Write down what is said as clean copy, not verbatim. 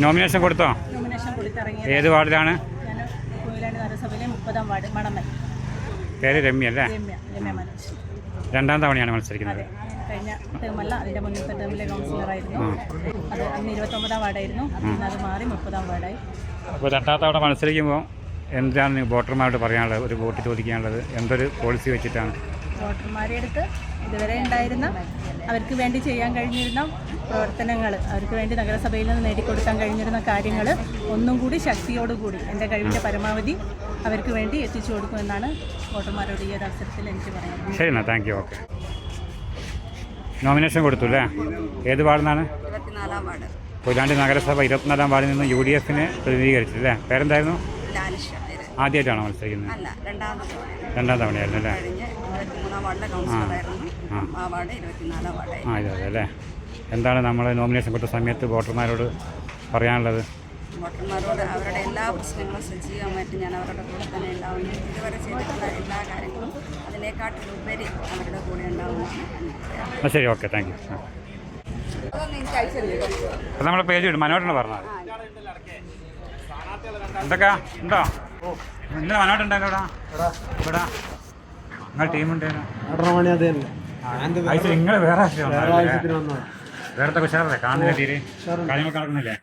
Nomination കൊടുത്തോ? ഏത് വാർഡിലാണ്? പേര് രമ്യ അല്ലേ? രണ്ടാം തവണയാണ് മത്സരിക്കുന്നത്. കഴിഞ്ഞ ടേമല്ല, അതിൻ്റെ മുന്നത്തെ ടേമിലെ കൗൺസിലറായിരുന്നു. അത് അന്ന് 29-ാം വാർഡായിരുന്നു. അത് മാറി 30-ാം വാർഡായി. അപ്പോൾ രണ്ടാം തവണ മത്സരിക്കുമ്പോൾ എന്താണ് വോട്ടർമാരോട് പറയാനുള്ളത്? ഒരു വോട്ട് ചോദിക്കാനുള്ളത് എന്തൊരു പോളിസി വെച്ചിട്ടാണ്? വോട്ടർമാരുടെ അടുത്ത് ഇതുവരെ ഉണ്ടായിരുന്ന അവർക്ക് വേണ്ടി ചെയ്യാൻ കഴിഞ്ഞിരുന്ന പ്രവർത്തനങ്ങൾ, അവർക്ക് വേണ്ടി നഗരസഭയിൽ നിന്ന് നേടിക്കൊടുക്കാൻ കഴിഞ്ഞിരുന്ന കാര്യങ്ങൾ ഒന്നും കൂടി ശക്തിയോടുകൂടി എൻ്റെ കഴിവിൻ്റെ പരമാവധി അവർക്ക് വേണ്ടി എത്തിച്ചു കൊടുക്കുമെന്നാണ് വോട്ടർമാരോട് ഈ ഒരു അവസരത്തിൽ എനിക്ക് പറയാനുള്ളത്. ശരി എന്നാ, താങ്ക് യു. ഓക്കെ, നോമിനേഷൻ കൊടുത്തു അല്ലേ? ഏത് വാർഡിനാണ്? 24-ാം വാർഡ്. കൊയിലാണ്ടി നഗരസഭ 24-ാം വാർഡിൽ നിന്ന് UDF-നെ പ്രതിനിധീകരിച്ചില്ലേ? പേരെന്തായിരുന്നു? ആദ്യമായിട്ടാണോ മത്സരിക്കുന്നത്? രണ്ടാം തവണയായിരുന്നു അല്ലേ? ഇതെ അല്ലേ? എന്താണ് നമ്മൾ നോമിനേഷൻ കൊടുത്ത സമയത്ത് വോട്ടർമാരോട് പറയാനുള്ളത്? വോട്ടർമാരോട് അവരുടെ എല്ലാ പ്രശ്നങ്ങളും സജീവമായിട്ട് ഞാൻ അവരുടെ കൂടെ തന്നെ ഉണ്ടാവുന്നു. ഇതുവരെ ചെയ്തിട്ടുള്ള എല്ലാ കാര്യങ്ങളും അതിനേക്കാട്ടിലുപരി അവരുടെ കൂടെ ഉണ്ടാവുന്നു. ശരി, ഓക്കെ, താങ്ക് യു. നമ്മുടെ പേജ് വിടും, മനോട്ടാണ് പറഞ്ഞത്. എന്തൊക്കെയാ ഉണ്ടോ? ഇന്നലെ മനോട്ടുണ്ടായിരുന്നു ഇവിടെ. നിങ്ങൾ ടീമുണ്ടായിരുന്നു. നിങ്ങൾ വേറെ വേറത്തെ ഉഷാറല്ലേ? കാണുന്നില്ല, തീരെ കാര്യങ്ങൾ നടക്കുന്നില്ലേ?